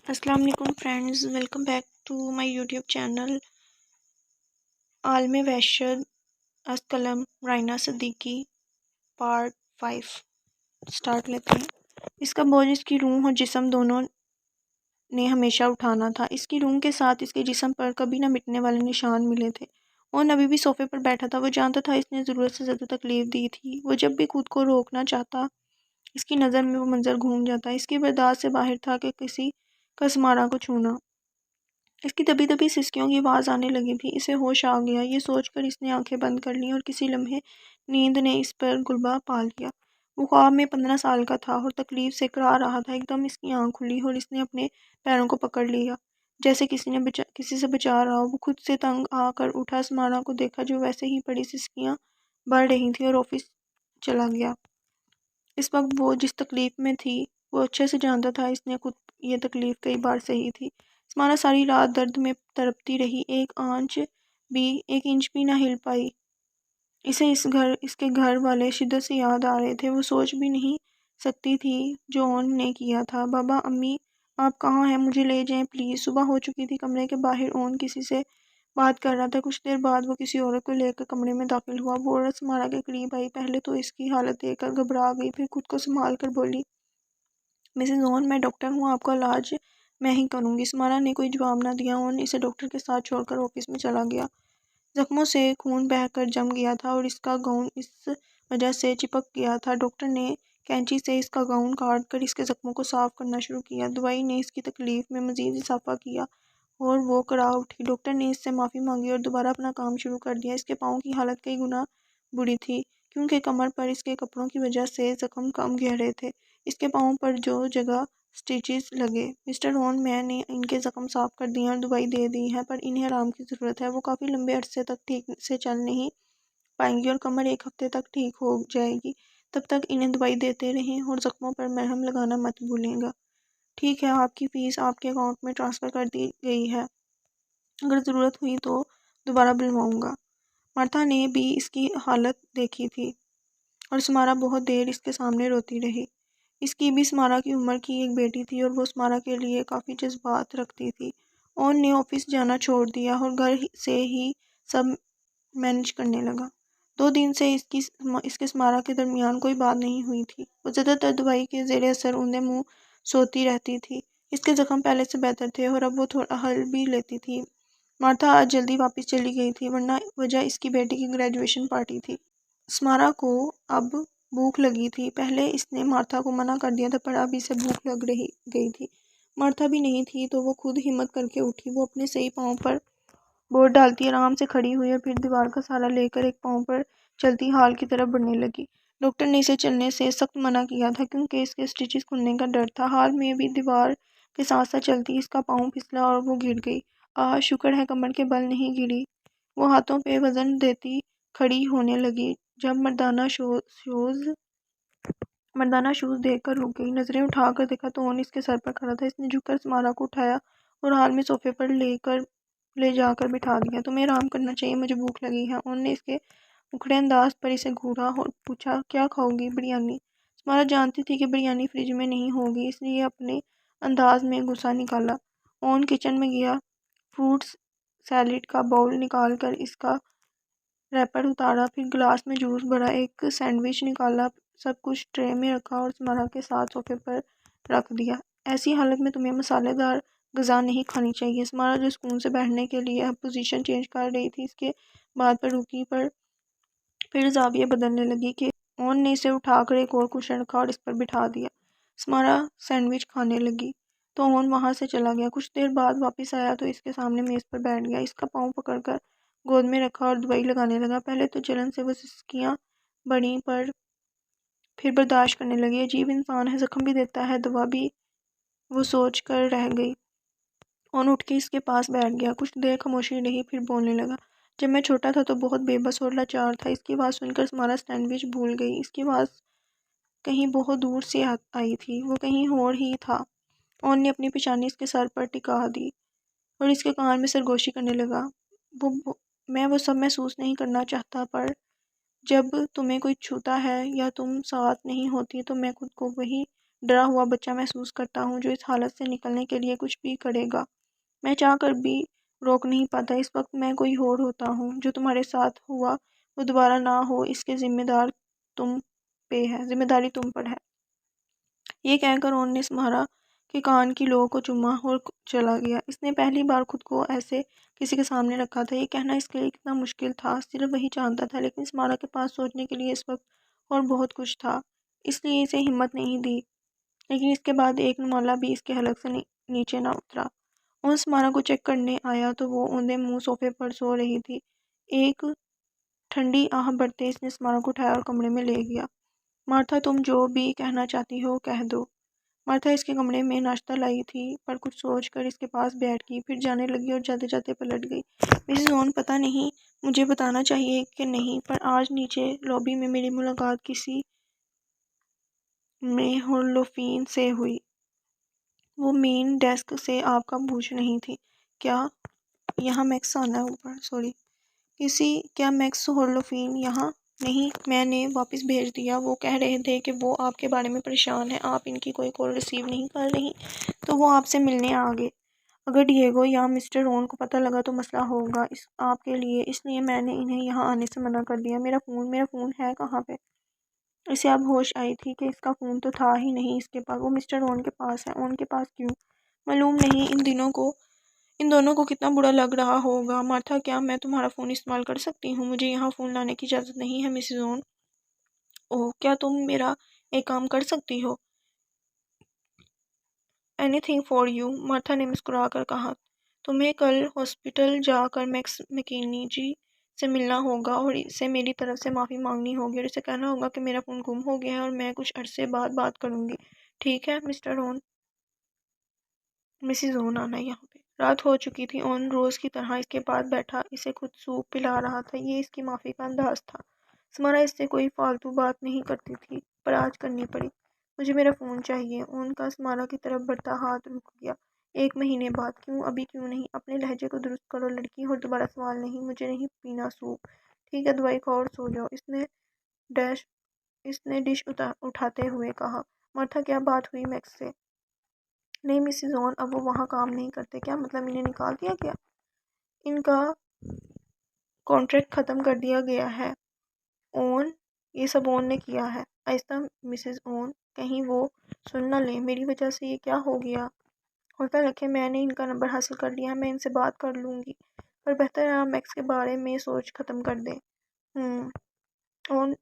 السلام علیکم friends, welcome back to my YouTube channel عالم وحشت از قلم رائنا صدیقی پارٹ 5 سٹارٹ لیتے ہیں۔ اس کا بوجھ اس کی روح اور جسم دونوں نے ہمیشہ اٹھانا تھا۔ اس کی روح کے ساتھ اس کے جسم پر کبھی نہ مٹنے والے نشان ملے تھے۔ وہ ابھی بھی صوفے پر بیٹھا تھا۔ وہ جانتا تھا اس نے ضرورت سے زیادہ تکلیف دی تھی۔ وہ جب بھی خود کو روکنا چاہتا اس کی نظر میں وہ منظر گھوم جاتا۔ اس کی برداشت سے باہر تھا کہ کسی کا سمارا کو چھونا۔ اس کی دبی دبی سسکیوں کی آواز آنے لگی تھی۔ اسے ہوش آ گیا۔ یہ سوچ کر اس نے آنکھیں بند کر لیں اور کسی لمحے نیند نے اس پر غلبہ پا لیا۔ وہ خواب میں 15 سال کا تھا اور تکلیف سے کرا رہا تھا۔ ایک دم اس کی آنکھ کھلی اور اس نے اپنے پیروں کو پکڑ لیا جیسے کسی سے بچا رہا ہو۔ وہ خود سے تنگ آ کر اٹھا، سمارا کو دیکھا جو ویسے ہی پڑی سسکیاں بڑھ رہی تھی اور آفس چلا گیا۔ اس وقت وہ جس تکلیف میں تھی وہ اچھے سے جانتا تھا۔ اس نے خود یہ تکلیف کئی بار سہی تھی۔ سمارا ساری رات درد میں تڑپتی رہی، ایک انچ بھی نہ ہل پائی۔ اسے اس کے گھر والے شدت سے یاد آ رہے تھے۔ وہ سوچ بھی نہیں سکتی تھی جو اون نے کیا تھا۔ بابا، امی، آپ کہاں ہیں؟ مجھے لے جائیں پلیز۔ صبح ہو چکی تھی۔ کمرے کے باہر اون کسی سے بات کر رہا تھا۔ کچھ دیر بعد وہ کسی عورت کو لے کر کمرے میں داخل ہوا۔ وہ عورت سمارا کے قریب آئی۔ پہلے تو اس کی حالت دیکھ کر گھبرا گئی، پھر خود کو سنبھال کر بولی، مسز اون، میں ڈاکٹر ہوں، آپ کا علاج میں ہی کروں گی۔ سمارا نے کوئی جواب نہ دیا۔ اون اسے ڈاکٹر کے ساتھ چھوڑ کر آفس میں چلا گیا۔ زخموں سے خون بہہ کر جم گیا تھا اور اس کا گاؤن اس وجہ سے چپک گیا تھا۔ ڈاکٹر نے کینچی سے اس کا گاؤن کاٹ کر اس کے زخموں کو صاف کرنا شروع کیا۔ دوائی نے اس کی تکلیف میں مزید اضافہ کیا اور وہ کرا اٹھی۔ ڈاکٹر نے اس سے معافی مانگی اور دوبارہ اپنا کام شروع کر دیا۔ اس کے پاؤں کی حالت کئی گنا بری تھی کیونکہ کمر پر اس کے کپڑوں کی وجہ سے زخم کم گہرے تھے۔ اس کے پاؤں پر جو جگہ سٹیچز لگے، مسٹر اون، میں نے ان کے زخم صاف کر دیے اور دوائی دے دی ہے، پر انہیں آرام کی ضرورت ہے۔ وہ کافی لمبے عرصے تک ٹھیک سے چل نہیں پائیں گی اور کمر ایک ہفتے تک ٹھیک ہو جائے گی۔ تب تک انہیں دوائی دیتے رہیں اور زخموں پر مرہم لگانا مت بھولیں گا۔ ٹھیک ہے، آپ کی فیس آپ کے اکاؤنٹ میں ٹرانسفر کر دی گئی ہے۔ اگر ضرورت ہوئی تو دوبارہ بلواؤں گا۔ مرتھا نے بھی اس کی حالت دیکھی تھی اور سمارا بہت دیر اس کے سامنے روتی رہی۔ اس کی بھی سمارا کی عمر کی ایک بیٹی تھی اور وہ سمارا کے لیے کافی جذبات رکھتی تھی۔ اون نے آفس جانا چھوڑ دیا اور گھر سے ہی سب مینج کرنے لگا۔ 2 دن سے اس کے سمارا کے درمیان کوئی بات نہیں ہوئی تھی۔ وہ زیادہ تر دوائی کے زیر اثر اوندے منہ سوتی رہتی تھی۔ اس کے زخم پہلے سے بہتر تھے اور اب وہ تھوڑا ہل بھی لیتی تھی۔ مرتھا آج جلدی واپس چلی گئی تھی، ورنہ وجہ اس کی بیٹی کی گریجویشن پارٹی تھی۔ سمارا کو اب بھوک لگی تھی۔ پہلے اس نے مرتھا کو منع کر دیا تھا، پر اب اسے بھوک لگ گئی تھی۔ مرتھا بھی نہیں تھی تو وہ خود ہمت کر کے اٹھی۔ وہ اپنے صحیح پاؤں پر بوٹ ڈالتی آرام سے کھڑی ہوئی اور پھر دیوار کا سہارا لے کر ایک پاؤں پر چلتی ہال کی طرف بڑھنے لگی۔ ڈاکٹر نے اسے چلنے سے سخت منع کیا تھا کیونکہ اس کے سٹیچز کھلنے کا ڈر تھا۔ ہال میں بھی دیوار کے ساتھ ساتھ چلتی اس کا پاؤں پھسلا اور وہ گر گئی۔ شکر ہے کمر کے بل نہیں گری۔ وہ ہاتھوں پہ وزن دیتی کھڑی ہونے لگی۔ جب مردانہ شوز دیکھ کر رک گئی۔ نظریں اٹھا کر دیکھا تو اون اس کے سر پر کھڑا تھا۔ اس نے جھک کر سمارا کو اٹھایا اور ہال میں صوفے پر لے جا کر بٹھا دیا۔ تمہیں آرام کرنا چاہیے، مجھے بھوک لگی ہے۔ اون نے اس کے اکھڑے انداز پر اسے گھورا اور پوچھا، کیا کھاؤ گی؟ بریانی۔ سمارا جانتی تھی کہ بریانی فریج میں نہیں ہوگی، اس لیے اپنے انداز میں غصہ نکالا۔ اون کچن میں گیا، فروٹ سیلیڈ کا باؤل نکال کر اس کا ریپر اتارا، پھر گلاس میں جوس بھرا، ایک سینڈوچ نکالا، سب کچھ ٹرے میں رکھا اور سمارا کے ساتھ صوفے پر رکھ دیا۔ ایسی حالت میں تمہیں مسالے دار غذا نہیں کھانی چاہیے۔ سمارا جو سکون سے بیٹھنے کے لیے اب پوزیشن چینج کر رہی تھی، اس کے بعد پر رکی، پر پھر زاویہ بدلنے لگی کہ اون نے اسے اٹھا کر ایک اور کوشن رکھا اور اس پر بٹھا دیا۔ سمارا سینڈوچ کھانے لگی تو اون وہاں سے چلا گیا۔ کچھ دیر بعد واپس آیا تو اس کے سامنے میز پر بیٹھ گیا، اس کا پاؤں پکڑ کر گود میں رکھا اور دوائی لگانے لگا۔ پہلے تو جلن سے وہ سسکیاں بڑھیں، پر پھر برداشت کرنے لگی۔ عجیب انسان ہے، زخم بھی دیتا ہے، دوا بھی، وہ سوچ کر رہ گئی۔ اون اٹھ کے اس کے پاس بیٹھ گیا۔ کچھ دیر خاموشی رہی، پھر بولنے لگا، جب میں چھوٹا تھا تو بہت بے بس اور لاچار تھا۔ اس کی بات سن کر سمارا سینڈوچ بھول گئی۔ اس کی آواز کہیں بہت دور سے آئی تھی، وہ کہیں اور ہی تھا۔ اون نے اپنی پیشانی اس کے سر پر ٹکا دی اور اس کے کان میں سرگوشی کرنے لگا، میں وہ سب محسوس نہیں کرنا چاہتا، پر جب تمہیں کوئی چھوتا ہے یا تم ساتھ نہیں ہوتی تو میں خود کو وہی ڈرا ہوا بچہ محسوس کرتا ہوں جو اس حالت سے نکلنے کے لیے کچھ بھی کرے گا۔ میں چاہ کر بھی روک نہیں پاتا۔ اس وقت میں کوئی اور ہوتا ہوں۔ جو تمہارے ساتھ ہوا وہ دوبارہ نہ ہو اس کے ذمہ داری تم پر ہے۔ یہ کہہ کر اون نے اسمارا کے کان کی لو کو چوما اور چلا گیا۔ اس نے پہلی بار خود کو ایسے کسی کے سامنے رکھا تھا۔ یہ کہنا اس کے لیے کتنا مشکل تھا صرف وہی جانتا تھا، لیکن اسمارا کے پاس سوچنے کے لیے اس وقت اور بہت کچھ تھا، اس لیے اسے ہمت نہیں دی۔ لیکن اس کے بعد ایک نمالہ بھی اس کے حلق سے نیچے نہ اترا۔ اون اسمارا کو چیک کرنے آیا تو وہ اوندے منہ صوفے پر سو رہی تھی۔ ایک ٹھنڈی آہ بھرتے اس نے اسمارا کو اٹھایا اور کمرے میں لے گیا۔ مارتھا تم جو بھی کہنا چاہتی ہو کہہ دو۔ مارتھا اس کے کمرے میں ناشتہ لائی تھی پر کچھ سوچ کر اس کے پاس بیٹھ گئی، پھر جانے لگی اور جاتے جاتے پلٹ گئی۔ مسز اون پتہ نہیں مجھے بتانا چاہیے کہ نہیں، پر آج نیچے لابی میں میری ملاقات کسی میں ہولوفین سے ہوئی۔ وہ مین ڈیسک سے آپ کا پوچھ نہیں تھی کیا یہاں میکس آنا ہے اوپر سوری کیا میکس ہولوفین یہاں نہیں؟ میں نے واپس بھیج دیا۔ وہ کہہ رہے تھے کہ وہ آپ کے بارے میں پریشان ہیں، آپ ان کی کوئی کال ریسیو نہیں کر رہی تو وہ آپ سے ملنے آ گئے۔ اگر ڈیگو یا مسٹر رون کو پتہ لگا تو مسئلہ ہوگا آپ کے لیے، اس لیے میں نے انہیں یہاں آنے سے منع کر دیا۔ میرا فون ہے کہاں پہ؟ اسے اب ہوش آئی تھی کہ اس کا فون تو تھا ہی نہیں اس کے پاس، وہ مسٹر رون کے پاس ہے۔ اون کے پاس کیوں؟ معلوم نہیں ان دونوں کو کتنا برا لگ رہا ہوگا۔ مارتھا کیا میں تمہارا فون استعمال کر سکتی ہوں؟ مجھے یہاں فون لانے کی اجازت نہیں ہے مسز اون۔ اوہ، کیا تم میرا ایک کام کر سکتی ہو؟ Anything for you, Martha نے مسکرا کر کہا۔ تمہیں کل ہاسپٹل جا کر میکس مکینجی سے ملنا ہوگا اور اسے میری طرف سے معافی مانگنی ہوگی اور اسے کہنا ہوگا کہ میرا فون گم ہو گیا ہے اور میں کچھ عرصے بعد بات کروں گی، ٹھیک ہے مسٹر اون؟ مسز اون آنا یہاں پہ۔ رات ہو چکی تھی۔ اون روز کی طرح اس کے پاس بیٹھا اسے خود سوپ پلا رہا تھا۔ یہ اس کی معافی کا انداز تھا۔ اسمارا اس سے کوئی فالتو بات نہیں کرتی تھی پر آج کرنی پڑی۔ مجھے میرا فون چاہیے۔ اون کا اسمارا کی طرف بڑھتا ہاتھ رک گیا۔ 1 مہینے بعد؟ کیوں ابھی کیوں نہیں؟ اپنے لہجے کو درست کرو لڑکی، اور دوبارہ سوال نہیں۔ مجھے نہیں پینا سوپ۔ ٹھیک ہے، دوائی کھاؤ اور سو جاؤ، اس نے ڈش اٹھاتے ہوئے کہا۔ مارتھا کیا بات ہوئی میکس سے؟ نہیں مسز اون، اب وہ وہاں کام نہیں کرتے۔ کیا مطلب انہیں نکال دیا گیا؟ ان کا کانٹریکٹ ختم کر دیا گیا ہے اون، یہ سب اون نے کیا ہے۔ آہستہ مسز اون، کہیں وہ سن نہ لیں میری وجہ سے یہ کیا ہو گیا۔ حوصلہ رکھیں، میں نے ان کا نمبر حاصل کر لیا ہے، میں ان سے بات کر لوں گی، پر بہتر ہے آپ میکس کے بارے میں سوچ ختم کر دیں۔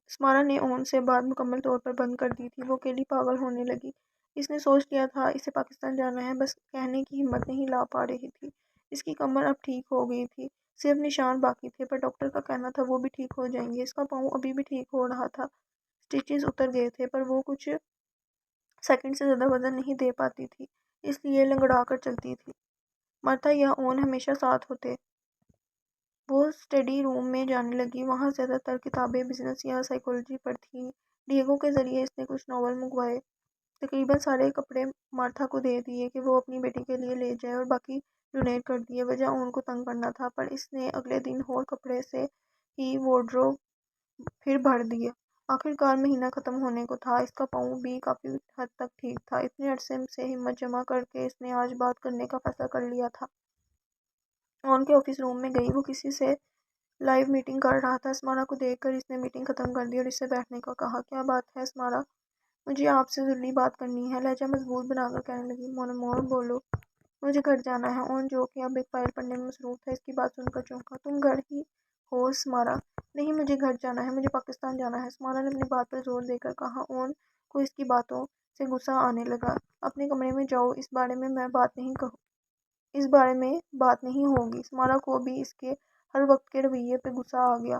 اسمارا نے اون سے بات مکمل طور پر بند کر دی تھی۔ وہ اکیلی پاگل ہونے لگی۔ اس نے سوچ لیا تھا اسے پاکستان جانا ہے، بس کہنے کی ہمت نہیں لا پا رہی تھی۔ اس کی کمر اب ٹھیک ہو گئی تھی، صرف نشان باقی تھے، پر ڈاکٹر کا کہنا تھا وہ بھی ٹھیک ہو جائیں گے۔ اس کا پاؤں ابھی بھی ٹھیک ہو رہا تھا، سٹیچز اتر گئے تھے، پر وہ کچھ سیکنڈ سے زیادہ وزن نہیں دے پاتی تھی، اس لیے لنگڑا کر چلتی تھی۔ مارتھا یا اون ہمیشہ ساتھ ہوتے۔ وہ اسٹڈی روم میں جانے لگی، وہاں زیادہ تر کتابیں بزنس یا سائیکالوجی پر تھیں۔ ڈیگو کے ذریعے اس نے کچھ ناول منگوائے، تقریباً سارے کپڑے مارتھا کو دے دیے کہ وہ اپنی بیٹی کے لیے لے جائے اور باقی ڈونیٹ کر دیے۔ وجہ اون کو تنگ کرنا تھا، پر اس نے اگلے دن اور کپڑے سے ہی وارڈروب پھر بھر دیا۔ آخر کار مہینہ ختم ہونے کو تھا، اس کا پاؤں بھی کافی حد تک ٹھیک تھا۔ اتنے عرصے سے ہمت جمع کر کے اس نے آج بات کرنے کا فیصلہ کر لیا تھا۔ اون کے آفس روم میں گئی، وہ کسی سے لائیو میٹنگ کر رہا تھا۔ اسمارا کو دیکھ کر اس نے میٹنگ ختم کر دی اور اس سے بیٹھنے کو کہا۔ کیا بات ہے اسمارا؟ مجھے آپ سے ضروری بات کرنی ہے، لہجہ مضبوط بنا کر کہنے لگی۔ مونومور بولو۔ مجھے گھر جانا ہے۔ اون جو کہ اب ایک فائل پڑھنے میں مصروف تھا، اس کی بات سن کر چونکا۔ تم گھر ہی ہو اسمارا؟ نہیں، مجھے گھر جانا ہے، مجھے پاکستان جانا ہے، اسمارا نے اپنی بات پر زور دے کر کہا۔ اون کو اس کی باتوں سے غصہ آنے لگا۔ اپنے کمرے میں جاؤ، اس بارے میں بات نہیں ہوگی۔ اسمارا کو بھی اس کے ہر وقت کے رویے پہ غصہ آ گیا۔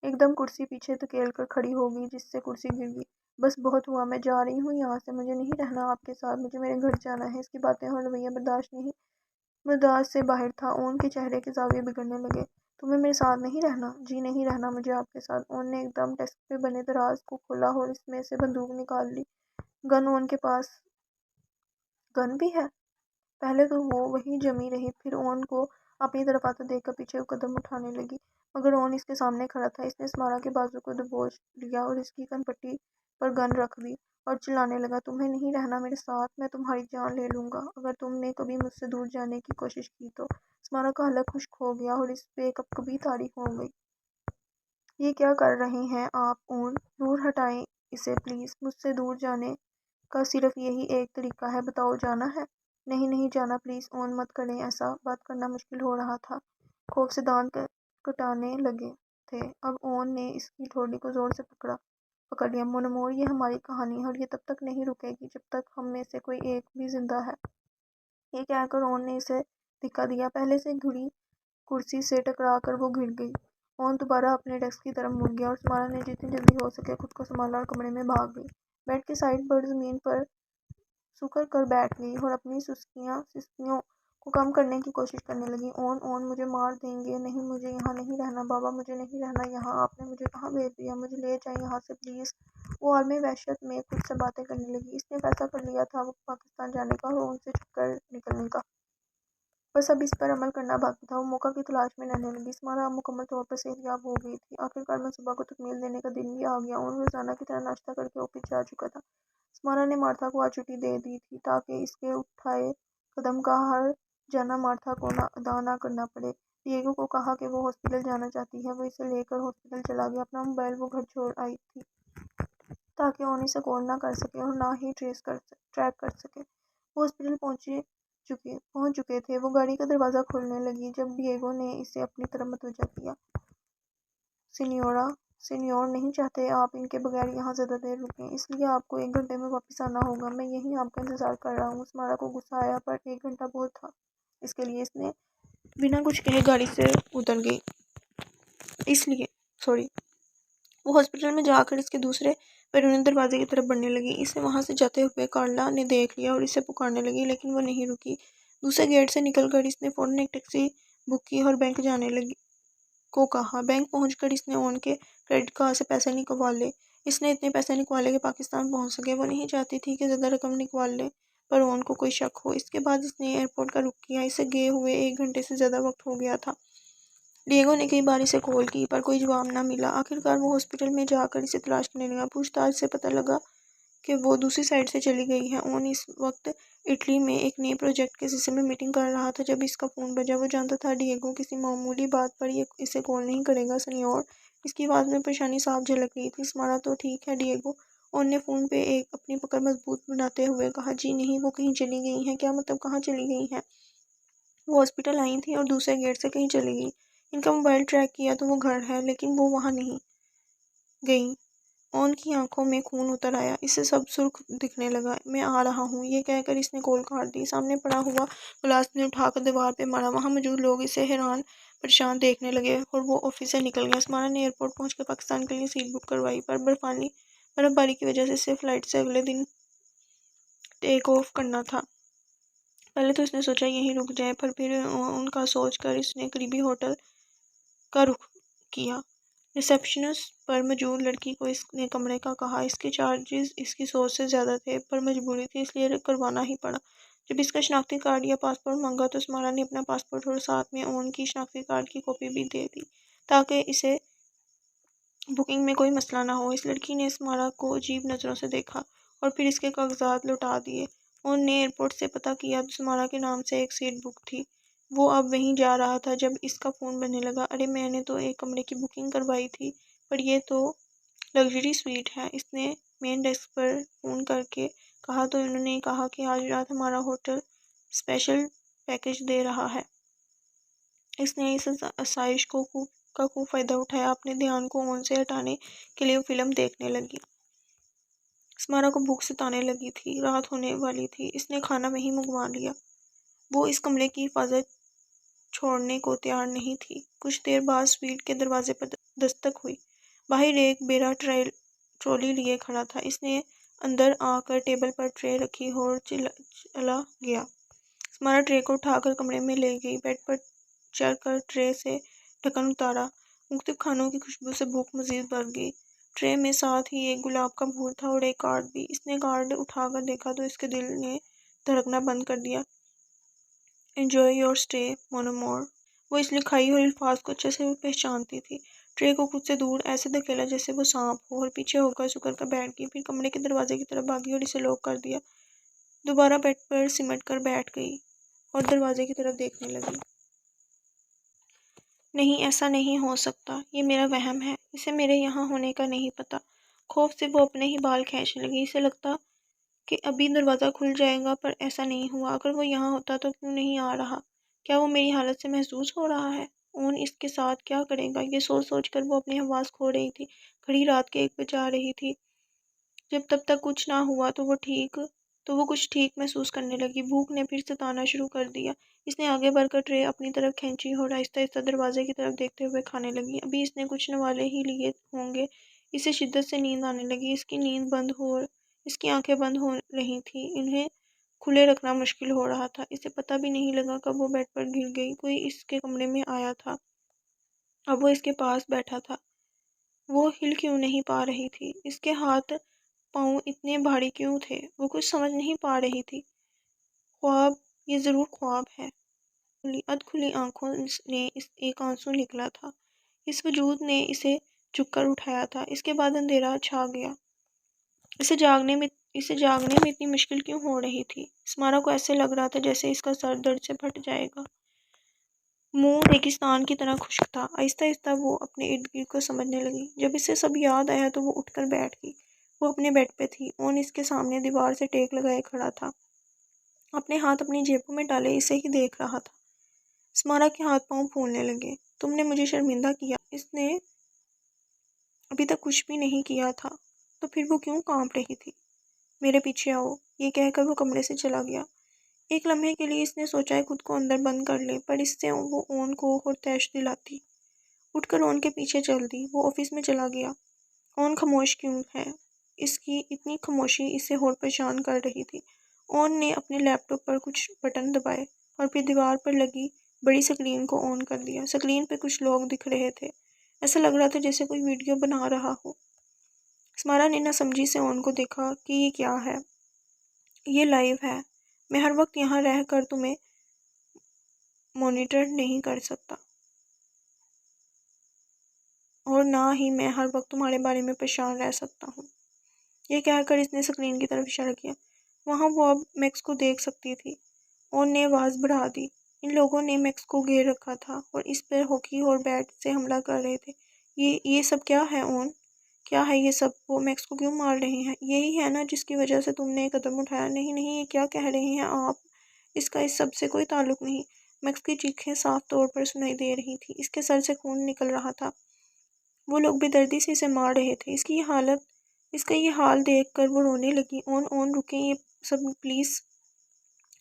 ایک دم کرسی پیچھے دھکیل کر کھڑی ہو گئی، جس سے کرسی گر گئی۔ بس بہت ہوا، میں جا رہی ہوں یہاں سے، مجھے نہیں رہنا آپ کے ساتھ، مجھے میرے گھر جانا ہے۔ اس کی باتیں اور رویہ برداشت سے باہر تھا۔ اون کے چہرے کے زاویے بگڑنے لگے۔ تمہیں میرے ساتھ نہیں رہنا؟ جی نہیں رہنا مجھے آپ کے ساتھ۔ اون نے ایک دم ڈیسک پہ بنے دراز کو کھولا اور اس میں سے بندوق نکال لی۔ گن اون کے پاس گن بھی ہے؟ پہلے تو وہ وہیں جمی رہی، پھر اون کو اپنی طرف آتا دیکھ کر پیچھے قدم اٹھانے لگی، مگر اون اس کے سامنے کھڑا تھا۔ اس نے اسمارا کے بازو کو دبوچ لیا اور اس کی کن پٹی پر گن رکھ دی اور چلانے لگا، تمہیں نہیں رہنا میرے ساتھ، میں تمہاری جان لے لوں گا اگر تم نے کبھی مجھ سے دور جانے کی کوشش کی تو۔ اسمارا کا حلق خشک ہو گیا اور اس پہ کب کبھی تاریخ ہو گئی۔ یہ کیا کر رہے ہیں آپ اون؟ دور ہٹائیں اسے پلیز، مجھ سے دور جانے کا صرف یہی ایک طریقہ ہے، بتاؤ جانا ہے؟ نہیں نہیں جانا پلیز اون، مت کریں ایسا۔ بات کرنا مشکل ہو رہا تھا، خوف سے دانت کٹانے لگے تھے۔ اب اون نے اس کی ٹھوڑی کو زور سے پکڑ لیا۔ مونومور، یہ ہماری کہانی ہے اور یہ تب تک نہیں رکے گی جب تک ہم میں سے کوئی ایک بھی زندہ ہے۔ یہ کہہ کر اون نے اسے دھکا دیا، پہلے سے گھڑی کرسی سے ٹکرا کر وہ گر گئی۔ اون دوبارہ اپنے ڈیسک کی طرف مڑ گیا اور اسمارا نے جتنی جلدی ہو سکے خود کو سنبھالا اور کمرے میں بھاگ گئی۔ بیڈ کے سائڈ پر زمین پر سکڑ کر بیٹھ گئی اور اپنی سستیوں کو کم کرنے کی کوشش کرنے لگی۔ اون مجھے مار دیں گے، نہیں مجھے یہاں نہیں رہنا، بابا مجھے نہیں رہنا یہاں، آپ نے مجھے کہاں بھیج دیا، مجھے لے جائیں یہاں سے پلیز۔ وہ عالم وحشت میں خود سے باتیں کرنے لگی۔ اس نے فیصلہ کر لیا تھا وہ پاکستان جانے کا اور اون سے چھپ کر نکلنے کا، بس اب اس پر عمل کرنا باقی تھا۔ وہ موقع کی تلاش میں رہنے لگی۔ اسمارا اب مکمل طور پر صحت یاب ہو گئی تھی۔ آخرکار منصوبہ کو تکمیل دینے کا دن بھی آ گیا۔ اون روزانہ کی طرح ناشتہ کر کے آفس جا چکا تھا۔ اسمارا نے مارتھا کو آج چھٹی دے دی تھی تاکہ اس کے اٹھائے قدم کا ہر جانا مارتھا کو ادا نہ کرنا پڑے۔ ڈیگو کو کہا کہ وہ ہاسپٹل جانا چاہتی ہے، وہ اسے لے کر ہاسپٹل چلا گیا۔ اپنا موبائل وہ گھر چھوڑ آئی تھی تاکہ اون اسے کال نہ کر سکے اور نہ ہی ٹریک کر سکے۔ وہ ہاسپٹل پہنچ چکے تھے۔ وہ گاڑی کا دروازہ کھولنے لگی جب ڈیگو نے اسے اپنی طرف متوجہ کیا۔ سینیور نہیں چاہتے آپ ان کے بغیر یہاں زیادہ دیر رکیں، اس لیے آپ کو 1 گھنٹے میں واپس آنا ہوگا۔ میں یہیں آپ کا انتظار کر رہا ہوں۔ اسمارا کو غصہ آیا پر 1 گھنٹہ بہت تھا اس کے لیے۔ اس نے بنا کچھ کہے گاڑی سے اتر گئی۔ وہ ہاسپٹل میں جا کر اس کے دوسرے بیرونی دروازے کی طرف بڑھنے لگی۔ اسے وہاں سے جاتے ہوئے کارلا نے دیکھ لیا اور اسے پکارنے لگی لیکن وہ نہیں رکی۔ دوسرے گیٹ سے نکل کر اس نے فوراً ایک ٹیکسی بک کی اور بینک جانے کو کہا۔ بینک پہنچ کر اس نے اون کے کریڈٹ کارڈ سے پیسے نکالے۔ اس نے اتنے پیسے نکالے کہ پاکستان پہنچ سکے۔ وہ نہیں چاہتی تھی کہ زیادہ رقم نکالنے پر اون کو کوئی شک ہو۔ اس کے بعد اس نے ایئرپورٹ کا رخ کیا۔ اسے گئے ہوئے 1 گھنٹے سے زیادہ وقت ہو گیا تھا۔ ڈیگو نے کئی بار اسے کال کی پر کوئی جواب نہ ملا۔ آخرکار وہ ہاسپٹل میں جا کر اسے تلاش کرنے لگا۔ پوچھ تاچھ سے پتہ لگا کہ وہ دوسری سائڈ سے چلی گئی ہے۔ اون اس وقت اٹلی میں ایک نئے پروجیکٹ کے سلسلے میں میٹنگ کر رہا تھا جب اس کا فون بجا۔ وہ جانتا تھا ڈیگو کسی معمولی بات پر اسے کال نہیں کرے گا۔ سینیور، اس کی آواز میں پریشانی صاف جھلک رہی تھی۔ اسمارا تو ٹھیک ہے ڈیگو، اون نے فون پہ اپنی پکڑ مضبوط بناتے ہوئے کہا۔ جی نہیں، وہ کہیں چلی گئی ہیں۔ کیا مطلب کہاں چلی گئی ہیں؟ وہ ہاسپٹل آئی تھیں اور دوسرے گیٹ سے کہیں چلی گئی۔ ان کا موبائل ٹریک کیا تو وہ گھر ہے لیکن وہ وہاں نہیں گئیں۔ اون کی آنکھوں میں خون اتر آیا۔ اسے سب سرخ دکھنے لگا۔ میں آ رہا ہوں، یہ کہہ کر اس نے کال کاٹ دی۔ سامنے پڑا ہوا گلاس نے اٹھا کر دیوار پہ مارا۔ وہاں موجود لوگ اسے حیران پریشان دیکھنے لگے اور وہ آفس سے نکل گیا۔ اسمارا نے ایئرپورٹ پہنچ کر پاکستان کے لیے سیٹ بک کروائی پر برف باری کی وجہ سے اسے فلائٹ سے اگلے دن ٹیک آف کرنا تھا۔ پہلے تو اس نے سوچا یہیں رک جائے پر پھر ان کا سوچ کر اس نے قریبی ہوٹل کا رخ کیا۔ ریسیپشنسٹ پر موجود لڑکی کو اس نے کمرے کا کہا۔ اس کے چارجز اس کی سوچ سے زیادہ تھے پر مجبوری تھی اس لیے کروانا ہی پڑا۔ جب اس کا شناختی کارڈ یا پاسپورٹ مانگا تو اسمارا نے اپنا پاسپورٹ اور ساتھ میں اون کی شناختی کارڈ کی کاپی بھی دے دی تاکہ اسے بکنگ میں کوئی مسئلہ نہ ہو۔ اس لڑکی نے اسمارا کو عجیب نظروں سے دیکھا اور پھر اس کے کاغذات لوٹا دیے۔ اون نے ایئرپورٹ سے پتہ کیا تو اسمارا کے نام سے ایک سیٹ بک تھی۔ وہ اب وہیں جا رہا تھا جب اس کا فون بجنے لگا۔ ارے میں نے تو ایک کمرے کی بکنگ کروائی تھی پر یہ تو لگژری سویٹ ہے۔ اس نے مین ڈیسک پر فون کر کے کہا تو انہوں نے کہا کہ آج رات ہمارا ہوٹل اسپیشل پیکج دے رہا ہے۔ اس نے اس آسائش کا خوب فائدہ اٹھایا۔ اپنے دھیان کو اون سے ہٹانے کے لیے وہ فلم دیکھنے لگی۔ اسمارا کو بھوک ستانے لگی تھی، رات ہونے والی تھی۔ اس نے کھانا وہیں منگوا لیا۔ وہ اس کمرے کی حفاظت چھوڑنے کو تیار نہیں تھی۔ کچھ دیر بعد سویٹ کے دروازے پر دستک ہوئی۔ باہر ایک بیرا ٹرالی لیے کھڑا تھا۔ اس نے اندر آ کر ٹیبل پر ٹرے رکھی اور چلا گیا۔ اسمارا ٹرے کو اٹھا کر کمرے میں لے گئی۔ بیڈ پر چڑھ کر ٹرے سے ڈھکن اتارا۔ مختلف کھانوں کی خوشبو سے بھوک مزید بڑھ گئی۔ ٹرے میں ساتھ ہی ایک گلاب کا پھول تھا اور ایک کارڈ بھی۔ اس نے کارڈ اٹھا کر دیکھا تو اس کے دل نے دھڑکنا بند کر دیا۔ انجوائے یور اسٹے مونومور۔ وہ اس لکھائی اور الفاظ کو اچھے سے پہچانتی تھی۔ ٹرے کو خود سے دور ایسے دھکیلا جیسے وہ سانپ ہو اور پیچھے ہو کر سکر کر بیٹھ گئی. پھر کمرے کے دروازے کی طرف بھاگی اور اسے لاک کر دیا. دوبارہ بیڈ پر سمٹ کر بیٹھ گئی اور دروازے کی طرف دیکھنے لگی. نہیں، ایسا نہیں ہو سکتا، یہ میرا وہم ہے، اسے میرے یہاں ہونے کا نہیں پتا. خوف سے وہ اپنے ہی بال کھینچنے لگی. اسے لگتا کہ ابھی دروازہ کھل جائے گا، پر ایسا نہیں ہوا. اگر وہ یہاں ہوتا تو کیوں نہیں آ رہا؟ کیا وہ میری حالت سے محظوظ ہو رہا ہے؟ اون اس کے ساتھ کیا کرے گا؟ یہ سوچ سوچ کر وہ اپنی حواس کھو رہی تھی. گھڑی رات کے 1 بجا رہی تھی. جب تب تک کچھ نہ ہوا تو وہ کچھ ٹھیک محسوس کرنے لگی. بھوک نے پھر ستانا شروع کر دیا. اس نے آگے بڑھ کر ٹرے اپنی طرف کھینچی اور آہستہ آہستہ دروازے کی طرف دیکھتے ہوئے کھانے لگی. ابھی اس نے کچھ نوالے ہی لیے ہوں گے. اسے شدت سے نیند آنے لگی. اس کی آنکھیں بند ہو رہی تھیں. انہیں کھلے رکھنا مشکل ہو رہا تھا. اسے پتہ بھی نہیں لگا کب وہ بیڈ پر گر گئی. کوئی اس کے کمرے میں آیا تھا. اب وہ اس کے پاس بیٹھا تھا. وہ ہل کیوں نہیں پا رہی تھی؟ اس کے ہاتھ پاؤں اتنے بھاری کیوں تھے؟ وہ کچھ سمجھ نہیں پا رہی تھی. خواب، یہ ضرور خواب ہے. ادھ کھلی آنکھوں نے ایک آنسو نکلا تھا. اس وجود نے اسے جھک کر اٹھایا تھا. اس کے بعد اندھیرا چھا گیا. اسے جاگنے میں اتنی مشکل کیوں ہو رہی تھی؟ اسمارا کو ایسے لگ رہا تھا جیسے اس کا سر درد سے پھٹ جائے گا. منہ ریگستان کی طرح خشک تھا. آہستہ آہستہ وہ اپنے ارد گرد کو سمجھنے لگی. جب اسے سب یاد آیا تو وہ اٹھ کر بیٹھ گئی. وہ اپنے بیڈ پہ تھی. اون اس کے سامنے دیوار سے ٹیک لگائے کھڑا تھا. اپنے ہاتھ اپنی جیبوں میں ڈالے اسے ہی دیکھ رہا تھا. اسمارا کے ہاتھ پاؤں پھولنے لگے. تم نے مجھے شرمندہ کیا. اس نے ابھی تک کچھ بھی نہیں کیا تھا. تو پھر وہ کیوں کانپ رہی تھی؟ میرے پیچھے آؤ، یہ کہہ کر وہ کمرے سے چلا گیا. ایک لمحے کے لیے اس نے سوچا ہے خود کو اندر بند کر لے، پر اس سے وہ اون کو اور تیش دلاتی. اٹھ کر اون کے پیچھے چل دی. وہ آفس میں چلا گیا. اون خاموش کیوں ہے؟ اس کی اتنی خاموشی اسے اور پریشان کر رہی تھی. اون نے اپنے لیپ ٹاپ پر کچھ بٹن دبائے اور پھر دیوار پر لگی بڑی سکرین کو آن کر دیا. سکرین پہ کچھ لوگ دکھ رہے تھے. ایسا لگ رہا تھا جیسے کوئی ویڈیو بنا رہا ہو. اسمارا نے نہ سمجھی سے اون کو دیکھا کہ یہ کیا ہے. یہ لائیو ہے. میں ہر وقت یہاں رہ کر تمہیں مانیٹر نہیں کر سکتا، اور نہ ہی میں ہر وقت تمہارے بارے میں پریشان رہ سکتا ہوں. یہ کہہ کر اس نے سکرین کی طرف اشارہ کیا. وہاں وہ اب میکس کو دیکھ سکتی تھی. اون نے آواز بڑھا دی. ان لوگوں نے میکس کو گھیر رکھا تھا اور اس پر ہاکی اور بیٹ سے حملہ کر رہے تھے. یہ سب کیا ہے اون؟ کیا ہے یہ سب؟ وہ میکس کو کیوں مار رہے ہیں؟ یہی ہے نا جس کی وجہ سے تم نے قدم اٹھایا؟ نہیں نہیں، یہ کیا کہہ رہے ہیں آپ؟ اس کا اس سب سے کوئی تعلق نہیں. میکس کی چیخیں صاف طور پر سنائی دے رہی تھی. اس کے سر سے خون نکل رہا تھا. وہ لوگ بے دردی سے اسے مار رہے تھے. اس کا یہ حال دیکھ کر وہ رونے لگی. اون رکیں یہ سب پلیز.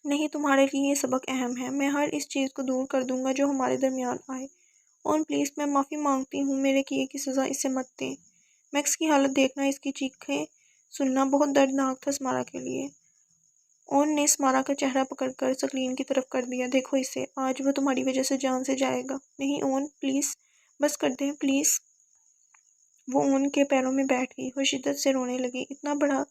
نہیں، تمہارے لیے یہ سبق اہم ہے. میں ہر اس چیز کو دور کر دوں گا جو ہمارے درمیان آئے. اون پلیز، میں معافی مانگتی ہوں. میرے کیے کی سزا اسے مت دیں. میکس کی حالت دیکھنا، اس کی چیخیں سننا بہت دردناک تھا اسمارا کے لیے. اون نے اسمارا کا چہرہ پکڑ کر سکرین کی طرف کر دیا. دیکھو اسے، آج وہ تمہاری وجہ سے جان سے جائے گا. نہیں اون پلیز، بس کر دیں پلیز. وہ اون کے پیروں میں بیٹھ گئی اور شدت سے رونے لگی. اتنا بڑا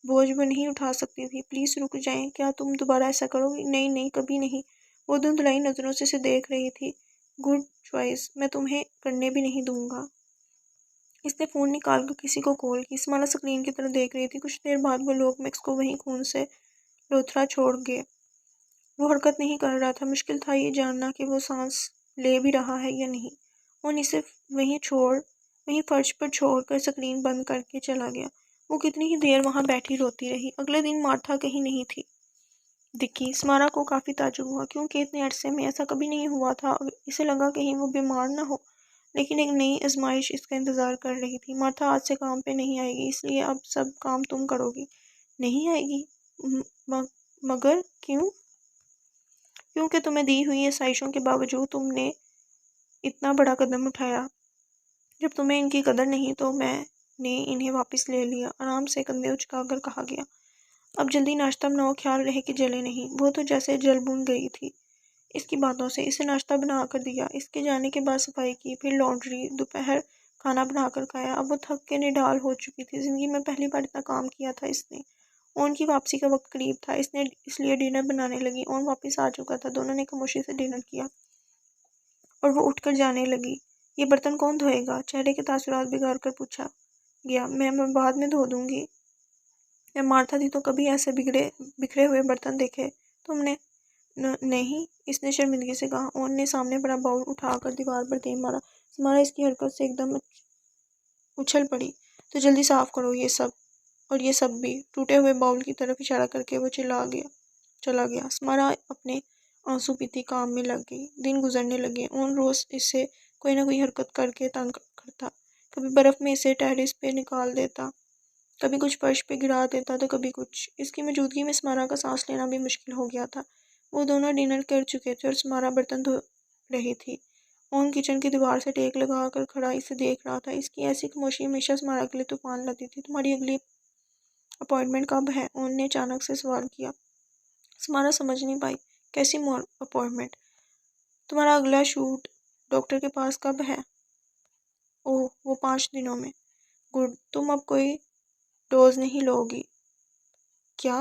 بوجھ وہ نہیں اٹھا سکتی تھی. پلیز رک جائیں. کیا تم دوبارہ ایسا کرو گی؟ نہیں نہیں، کبھی نہیں. وہ دھندلائی نظروں سے اسے دیکھ رہی تھی. گڈ چوائس، میں تمہیں کرنے بھی نہیں دوں گا. اس نے فون نکال کر کسی کو کال کی. اسمارا سکرین کی طرف دیکھ رہی تھی. کچھ دیر بعد وہ لوگ میکس کو وہیں خون سے لوتھڑا چھوڑ گئے. وہ حرکت نہیں کر رہا تھا. مشکل تھا یہ جاننا کہ وہ سانس لے بھی رہا ہے یا نہیں. اون اسے وہیں فرش پر چھوڑ کر سکرین بند کر کے چلا گیا. وہ کتنی ہی دیر وہاں بیٹھی روتی رہی. اگلے دن مارتھا کہیں نہیں تھی دکھی. اسمارا کو کافی تعجب ہوا کیونکہ اتنے عرصے میں ایسا کبھی نہیں ہوا تھا. اسے لگا کہیں وہ بیمار نہ ہو، لیکن ایک نئی آزمائش اس کا انتظار کر رہی تھی. مارتھا آج سے کام پہ نہیں آئے گی، اس لیے اب سب کام تم کرو گی. نہیں آئے گی؟ مگر کیوں؟ کیونکہ تمہیں دی ہوئی آسائشوں کے باوجود تم نے اتنا بڑا قدم اٹھایا. جب تمہیں ان کی قدر نہیں تو میں نے انہیں واپس لے لیا. آرام سے کندھے اچکا کر کہا گیا. اب جلدی ناشتہ بناؤ، خیال رہے کہ جلے نہیں. وہ تو جیسے جل بھن گئی تھی اس کی باتوں سے. اسے ناشتہ بنا کر دیا. اس کے جانے کے بعد صفائی کی، پھر لانڈری، دوپہر کھانا بنا کر کھایا. اب وہ تھک کے نڈال ہو چکی تھی. زندگی میں پہلی بار اتنا کام کیا تھا اس نے. اون کی واپسی کا وقت قریب تھا. اس لیے ڈنر بنانے لگی. اون واپس آ چکا تھا. دونوں نے خاموشی سے ڈنر کیا اور وہ اٹھ کر جانے لگی. یہ برتن کون دھوئے گا؟ چہرے کے تاثرات بگاڑ کر پوچھا گیا۔ میں بعد میں دھو دوں گی۔ میں مارتھا تھی تو کبھی ایسے بکھرے ہوئے برتن دیکھے تم نے؟ نہیں، اس نے شرمندگی سے کہا۔ اون نے سامنے پڑا باؤل اٹھا کر دیوار پر دے مارا۔ سمارا اس کی حرکت سے ایک دم اچھل پڑی۔ تو جلدی صاف کرو یہ سب، اور یہ سب بھی۔ ٹوٹے ہوئے باؤل کی طرف اشارہ کر کے وہ چلا گیا۔ سمارا اپنے آنسو پیتی کام میں لگ گئی۔ دن گزرنے لگے۔ اون روز اس سے کوئی نہ کوئی حرکت کر کے تنگ کرتا۔ کبھی برف میں اسے ٹیرس پہ نکال دیتا، کبھی کچھ فرش پہ گرا دیتا تو کبھی کچھ۔ اس کی موجودگی میں سمارا کا سانس لینا بھی مشکل ہو گیا تھا۔ وہ دونوں ڈنر کر چکے تھے اور سمارا برتن دھو رہی تھی۔ اون کچن کی دیوار سے ٹیک لگا کر کھڑا اسے دیکھ رہا تھا۔ اس کی ایسی خاموشی ہمیشہ سمارا کے لیے طوفان لاتی تھی۔ تمہاری اگلی اپائنٹمنٹ کب ہے؟ اون نے اچانک سے سوال کیا۔ سمارا سمجھ نہیں پائی۔ کیسی اپائنٹمنٹ؟ تمہارا اگلا شوٹ ڈاکٹر کے پاس کب ہے؟ اوہ، وہ 5 دنوں میں۔ گڈ۔ تم اب کوئی ڈوز نہیں لو گی؟ کیا؟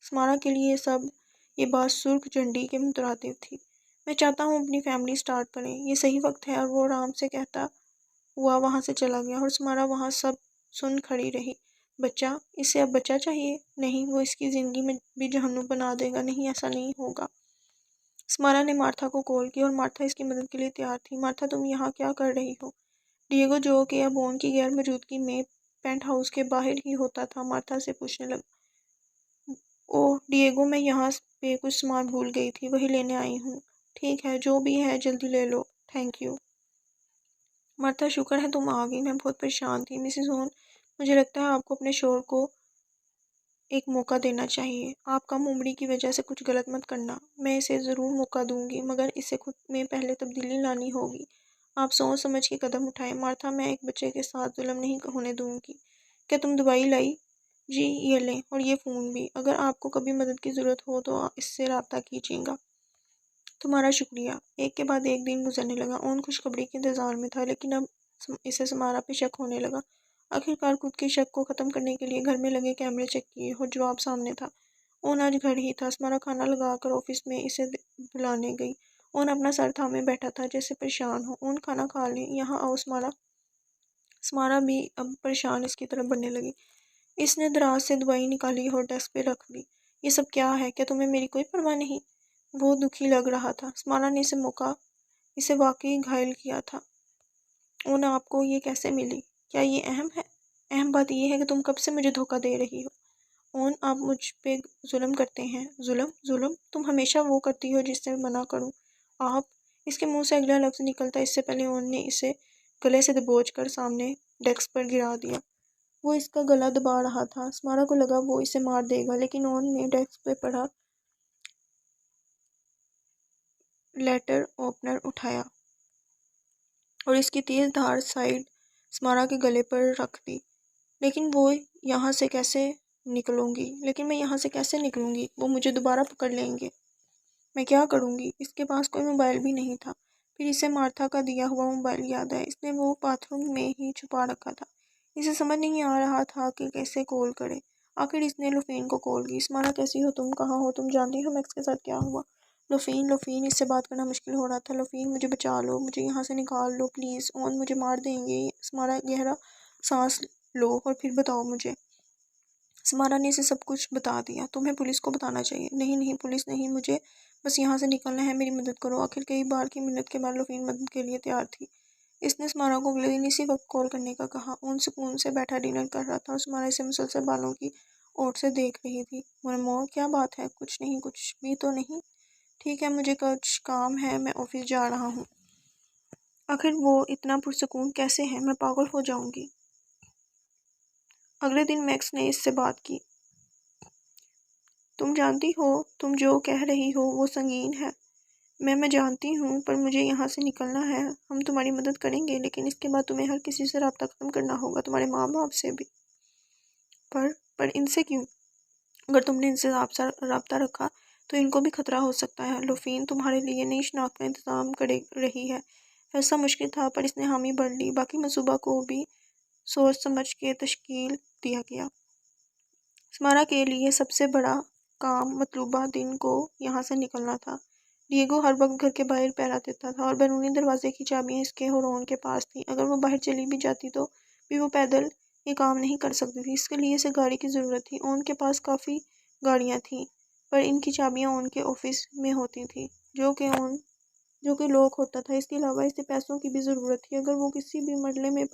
سمارا کے لیے یہ بات سرخ جھنڈی کے مترادف تھی۔ میں چاہتا ہوں اپنی فیملی سٹارٹ کریں، یہ صحیح وقت ہے۔ اور وہ آرام سے کہتا ہوا وہاں سے چلا گیا اور سمارا وہاں سب سن کھڑی رہی۔ بچہ؟ اسے اب بچہ چاہیے؟ نہیں، وہ اس کی زندگی میں بھی جہنم بنا دے گا۔ نہیں، ایسا نہیں ہوگا۔ سمارا نے مارتھا کو کال کی اور مارتھا اس کی مدد کے لیے تیار تھی۔ مارتھا، تم یہاں کیا کر رہی ہو؟ ڈیگو، جو کہ اب اون کی غیر موجودگی میں پینٹ ہاؤس کے باہر ہی ہوتا تھا، مارتھا سے پوچھنے لگا۔ اوہ ڈیگو، میں یہاں پہ کچھ سامان بھول گئی تھی، وہی لینے آئی ہوں۔ ٹھیک ہے، جو بھی ہے جلدی لے لو۔ Thank you. مارتھا، شکر ہے تم آ گئی، میں بہت پریشان تھی۔ مسز اون، مجھے لگتا ہے آپ کو اپنے شوہر کو ایک موقع دینا چاہیے۔ آپ کم عمری کی وجہ سے کچھ غلط مت کرنا۔ میں اسے ضرور موقع دوں گی، مگر اسے خود میں پہلے تبدیلی لانی ہوگی۔ آپ سوچ سمجھ کے قدم اٹھائیں۔ مارتھا، میں ایک بچے کے ساتھ ظلم نہیں ہونے دوں گی۔ کیا تم دوائی لائی؟ جی، یہ لیں، اور یہ فون بھی۔ اگر آپ کو کبھی مدد کی ضرورت ہو تو اس سے رابطہ کیجیے گا۔ تمہارا شکریہ۔ ایک کے بعد ایک دن گزرنے لگا۔ اون خوشخبری کے انتظار میں تھا، لیکن اب اسے سمارا پہ شک ہونے لگا۔ آخرکار خود کے شک کو ختم کرنے کے لیے گھر میں لگے کیمرے چیک کیے اور جواب سامنے تھا۔ اون آج گھر ہی تھا۔ سمارا کھانا لگا کر آفس میں اسے بلانے گئی۔ اون اپنا سر تھامے بیٹھا تھا جیسے پریشان ہو۔ اون، کھانا کھا لیں، یہاں آؤ سمارا۔ سمارا بھی اب پریشان اس کی طرف بڑھنے لگی۔ اس نے دراز سے دوائی نکالی اور ڈیسک پہ رکھ دی۔ یہ سب کیا ہے؟ کیا تمہیں میری کوئی پرواہ نہیں؟ وہ دکھی لگ رہا تھا۔ سمارا نے اسے واقعی گھائل کیا تھا۔ اون، آپ کو یہ کیسے ملی؟ کیا یہ اہم ہے؟ اہم بات یہ ہے کہ تم کب سے مجھے دھوکہ دے رہی ہو۔ اون، آپ مجھ پہ ظلم کرتے ہیں۔ ظلم؟ تم ہمیشہ وہ کرتی ہو جس سے منع کروں۔ آپ؟ اس کے منہ سے اگلا لفظ نکلتا اس سے پہلے اون نے اسے گلے سے دبوچ کر سامنے ڈیسک پر گرا دیا۔ وہ اس کا گلا دبا رہا تھا۔ سمارا کو لگا وہ اسے مار دے گا، لیکن اون نے ڈیسک پہ پڑا لیٹر اوپنر اٹھایا اور اس کی تیز دھار سائیڈ سمارا کے گلے پر رکھ دی۔ لیکن میں یہاں سے کیسے نکلوں گی؟ وہ مجھے دوبارہ پکڑ لیں گے۔ میں کیا کروں گی؟ اس کے پاس کوئی موبائل بھی نہیں تھا۔ پھر اسے مارتھا کا دیا ہوا موبائل یاد آیا۔ اس نے وہ باتھ روم میں ہی چھپا رکھا تھا۔ اسے سمجھ نہیں آ رہا تھا کہ کیسے کال کرے۔ آخر اس نے لوفین کو کال کی۔ سمارا، کیسی ہو تم؟ کہاں ہو؟ تم جانتی ہو میکس کے ساتھ کیا ہوا؟ لوفین، اس سے بات کرنا مشکل ہو رہا تھا۔ لوفین، مجھے بچا لو، مجھے یہاں سے نکال لو پلیز۔ اون مجھے مار دیں گے۔ سمارا، گہرا سانس لو اور پھر بتاؤ مجھے۔ سمارا نے اسے سب کچھ بتا دیا۔ تمہیں پولیس کو بتانا چاہیے۔ نہیں، پولیس نہیں، مجھے بس یہاں سے نکلنا ہے، میری مدد کرو۔ آخر کئی بار کی منت کے بعد لوفین مدد کے لیے تیار تھی۔ اس نے سمارا کو اگلے دن اسی وقت کال کرنے کا کہا۔ اون سکون سے بیٹھا ڈنر کر رہا تھا اور سمارا اسے مسلسل بالوں کی اوٹ سے دیکھ رہی تھی۔ مرمو، کیا بات ہے؟ کچھ نہیں، کچھ بھی تو نہیں۔ ٹھیک ہے، مجھے کچھ کام ہے، میں آفس جا رہا ہوں۔ آخر وہ اتنا پرسکون کیسے ہے؟ میں پاگل ہو جاؤں گی۔ اگلے دن میکس نے اس سے بات کی۔ تم جانتی ہو، تم جو کہہ رہی ہو وہ سنگین ہے۔ میں جانتی ہوں، پر مجھے یہاں سے نکلنا ہے۔ ہم تمہاری مدد کریں گے، لیکن اس کے بعد تمہیں ہر کسی سے رابطہ ختم کرنا ہوگا، تمہارے ماں باپ سے بھی۔ پر ان سے کیوں؟ اگر تم نے ان سے رابطہ رکھا تو ان کو بھی خطرہ ہو سکتا ہے۔ لوفین تمہارے لیے نئی شناخت کا انتظام کر رہی ہے۔ فیصلہ مشکل تھا، پر اس نے حامی بھر لی۔ باقی منصوبہ کو بھی سوچ سمجھ کے تشکیل دیا گیا۔ سمارا کے لیے سب سے بڑا کام مطلوبہ دن کو یہاں سے نکلنا تھا۔ ڈیگو ہر وقت گھر کے باہر پہرا دیتا تھا اور بیرونی دروازے کی چابیاں اس کے اور اون کے پاس تھیں۔ اگر وہ باہر چلی بھی جاتی تو بھی وہ پیدل یہ کام نہیں کر سکتی تھی، اس کے لیے اسے گاڑی کی ضرورت تھی۔ اون کے پاس کافی گاڑیاں تھیں، پر ان کی چابیاں اون کے آفس میں ہوتی تھیں جو کہ لاک ہوتا تھا۔ اس کے علاوہ اسے پیسوں کی بھی ضرورت تھی۔ اگر وہ کسی بھی مرحلے میں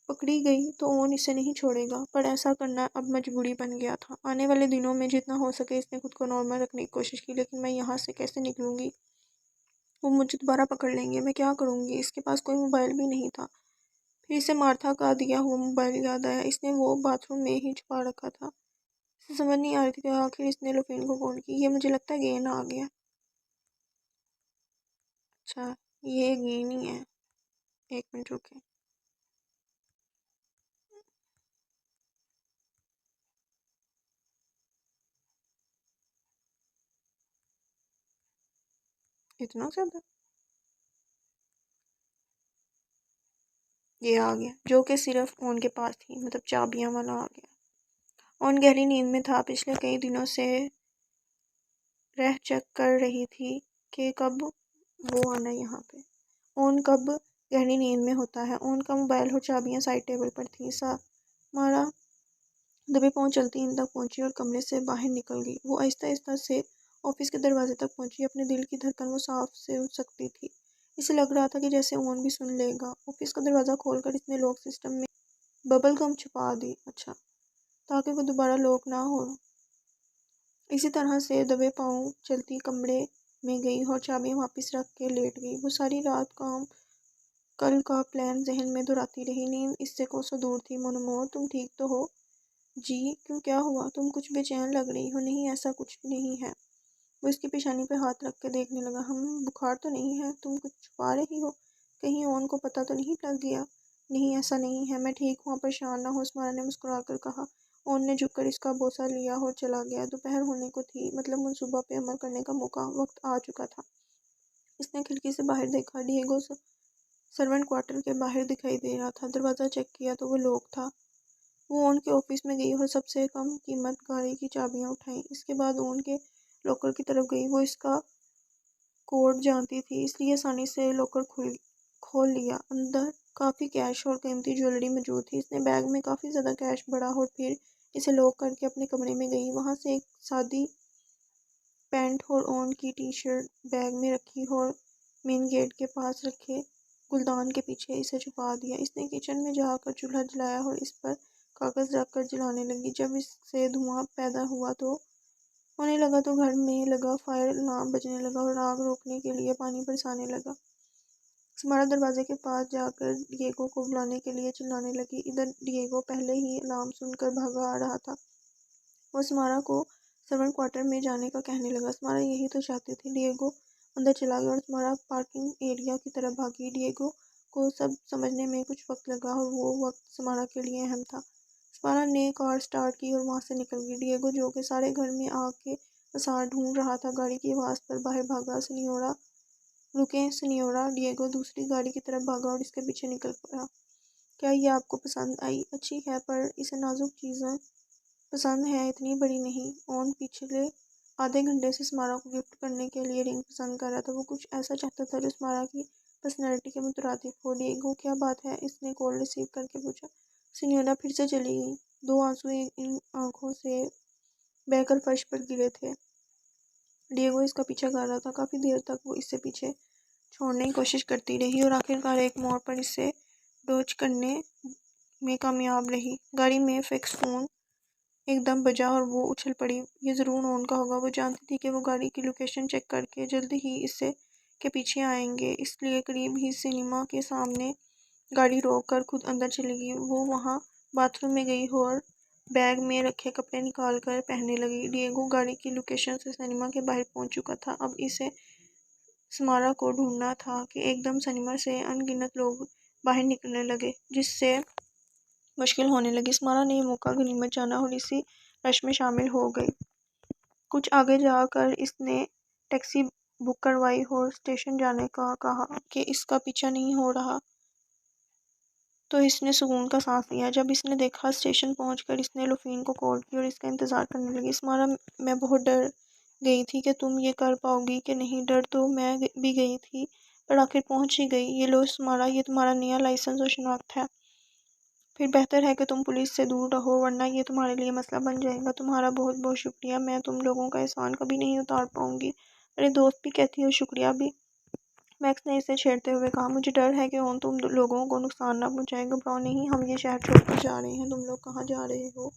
پکڑی گئی تو اون اسے نہیں چھوڑے گا، پر ایسا کرنا اب مجبوری بن گیا تھا۔ آنے والے دنوں میں جتنا ہو سکے اس نے خود کو نارمل رکھنے کی کوشش کی، لیکن میں یہاں سے کیسے نکلوں گی؟ وہ مجھے دوبارہ پکڑ لیں گے، میں کیا کروں گی؟ اس کے پاس کوئی موبائل بھی نہیں تھا۔ پھر اسے مارتھا کا دیا ہوا موبائل یاد آیا، اس نے وہ باتھ روم میں ہی چھپا رکھا تھا۔ اسے سمجھ نہیں آ رہی تھی کہ آخر اس نے لوفین کو کال کی۔ یہ مجھے لگتا ہے گین آ گیا۔ اچھا یہ گین ہی ہے، ایک منٹ رکے۔ اتنا زیادہ یہ آ گیا، جو کہ صرف اون کے پاس تھی، مطلب چابیاں والا آ گیا۔ اون گہری نیند میں تھا، پچھلے کئی دنوں سے رہ چیک کر رہی تھی کہ کب وہ آنا یہاں پہ۔ اون کب گہری نیند میں ہوتا ہے۔ اون کا موبائل اور چابیاں سائڈ ٹیبل پر تھی۔ مارا دبے پاؤں چلتی ان تک پہنچی اور کمرے سے باہر نکل گئی۔ وہ آہستہ آہستہ سے آفس کے دروازے تک پہنچی۔ اپنے دل کی دھڑکن وہ صاف سن سکتی تھی۔ اسے لگ رہا تھا کہ جیسے اون بھی سن لے گا۔ آفس کا دروازہ کھول کر اس نے لاک سسٹم میں ببل گم چھپا دی، اچھا تاکہ وہ دوبارہ لاک نہ ہو۔ اسی طرح سے دبے پاؤں چلتی کمرے میں گئی اور چابیاں واپس رکھ کے لیٹ گئی۔ وہ ساری رات کل کا پلان ذہن میں دہراتی رہی۔ نیند اس سے کوسوں دور تھی۔ منمور تم ٹھیک تو ہو؟ جی کیوں، کیا ہوا؟ تم کچھ بے چین لگ رہی ہو۔ نہیں ایسا کچھ بھی نہیں ہے۔ وہ اس کی پیشانی پہ ہاتھ رکھ کے دیکھنے لگا۔ بخار تو نہیں ہے؟ تم کچھ چھپا رہی ہو؟ کہیں اون کو پتہ تو نہیں لگ گیا؟ نہیں ایسا نہیں ہے، میں ٹھیک ہوں، پریشان نہ ہو، اسمارا نے مسکرا کر کہا۔ اون نے جھک کر اس کا بوسہ لیا اور چلا گیا۔ دوپہر ہونے کو تھی، مطلب منصوبہ پہ عمل کرنے کا وقت آ چکا تھا۔ اس نے کھڑکی سے باہر دیکھا۔ ڈیگو سرونٹ کوارٹر کے باہر دکھائی دے رہا تھا۔ دروازہ چیک کیا تو وہ لاک تھا۔ وہ اون کے آفس میں گئی اور سب سے کم قیمت گاڑی کی چابیاں اٹھائیں۔ اس کے بعد اون کے لاکر کی طرف گئی۔ وہ اس کا کوڈ جانتی تھی، اس لیے آسانی سے لاکر کھول لیا۔ اندر کافی کیش اور قیمتی جویلری موجود تھی۔ اس نے بیگ میں کافی زیادہ کیش بھرا اور پھر اسے لاک کر کے اپنے کمرے میں گئی۔ وہاں سے ایک سادی پینٹ اور اون کی ٹی شرٹ بیگ میں رکھی اور مین گیٹ کے پاس رکھے گلدان کے پیچھے اسے چھپا دیا۔ اس نے کچن میں جا کر چولہا جلایا اور اس پر کاغذ رکھ کر جلانے لگی۔ جب اس سے دھواں پیدا ہونے لگا تو گھر میں لگا فائر الارم بجنے لگا اور آگ روکنے کے لیے پانی برسانے لگا۔ سمارا دروازے کے پاس جا کر ڈیگو کو بلانے کے لیے چلانے لگی۔ ادھر ڈیگو پہلے ہی الارم سن کر بھاگا آ رہا تھا۔ وہ سمارا کو سرونٹ کوارٹر میں جانے کا کہنے لگا۔ سمارا یہی تو چاہتی تھی۔ ڈیگو اندر چلا گیا اور سمارا پارکنگ ایریا کی طرف بھاگی۔ ڈیگو کو سب سمجھنے میں کچھ وقت لگا اور وہ وقت سمارا کے لیے اہم تھا۔ سمارا نے کار سٹارٹ کی اور وہاں سے نکل گئی۔ ڈیگو جو کہ سارے گھر میں آگ کے آثار ڈھونڈ رہا تھا، گاڑی کی آواز پر باہر بھاگا۔ سنیورا رکیں سنیورا۔ ڈیگو دوسری گاڑی کی طرف بھاگا اور اس کے پیچھے نکل پڑا۔ کیا یہ آپ کو پسند آئی؟ اچھی ہے، پر اسے نازک چیزیں پسند ہیں، اتنی بڑی نہیں۔ اون پچھلے آدھے گھنٹے سے سمارا کو گفٹ کرنے کے لیے رنگ پسند کر رہا تھا۔ وہ کچھ ایسا چاہتا تھا جو سمارا کی پرسنالٹی کے مترادف ہو۔ ڈیگو کیا بات ہے؟ اس نے کال ریسیو کر کے پوچھا۔ سنیورا پھر سے چلی گئی۔ دو آنسو ان آنکھوں سے بہہ کر فرش پر گرے تھے۔ ڈیگو اس کا پیچھا کر رہا تھا۔ کافی دیر تک وہ اس سے پیچھے چھوڑنے کی کوشش کرتی رہی اور آخرکار ایک موڑ پر اس سے ڈوج کرنے میں کامیاب رہی۔ گاڑی میں فکس فون ایک دم بجا اور وہ اچھل پڑی۔ یہ ضرور اون کا ہوگا۔ وہ جانتی تھی کہ وہ گاڑی کی لوکیشن چیک کر کے جلد ہی اس کے پیچھے آئیں گے، اس لیے قریب ہی سنیما کے سامنے گاڑی روک کر خود اندر چلی گئی۔ وہ وہاں باتھ روم میں گئی اور بیگ میں رکھے کپڑے نکال کر پہننے لگی۔ ڈیگو گاڑی کی لوکیشن سے سنیما کے باہر پہنچ چکا تھا۔ اب اسے سمارا کو ڈھونڈنا تھا کہ ایک دم سنیما سے ان گنت لوگ باہر نکلنے لگے، جس سے مشکل ہونے لگی۔ سمارا نے یہ موقع غنیمت جانا اور اسی رش میں شامل ہو گئی۔ کچھ آگے جا کر اس نے ٹیکسی بک کروائی اور اسٹیشن جانے کا کہا کہ اس کا پیچھا نہیں ہو رہا تو اس نے سکون کا سانس لیا۔ جب اس نے دیکھا اسٹیشن پہنچ کر اس نے لوفین کو کال کی اور اس کا انتظار کرنے لگی۔ سمارا میں بہت ڈر گئی تھی کہ تم یہ کر پاؤ گی کہ نہیں، ڈر تو میں بھی گئی تھی، پر آخر پہنچ ہی گئی۔ یہ لو یہ تمہارا نیا لائسنس اور شناخت ہے۔ پھر بہتر ہے کہ تم پولیس سے دور رہو، ورنہ یہ تمہارے لیے مسئلہ بن جائے گا۔ تمہارا بہت بہت شکریہ، میں تم لوگوں کا احسان کبھی نہیں اتار پاؤں گی۔ میرے دوست بھی کہتی ہے شکریہ بھی، میکس نے اسے چھیڑتے ہوئے کہا۔ مجھے ڈر ہے کہ تم لوگوں کو نقصان نہ پہنچائے۔ گھبراؤ نہیں، ہم یہ شہر چھوڑ کر جا رہے ہیں۔ تم لوگ کہاں جا رہے ہو؟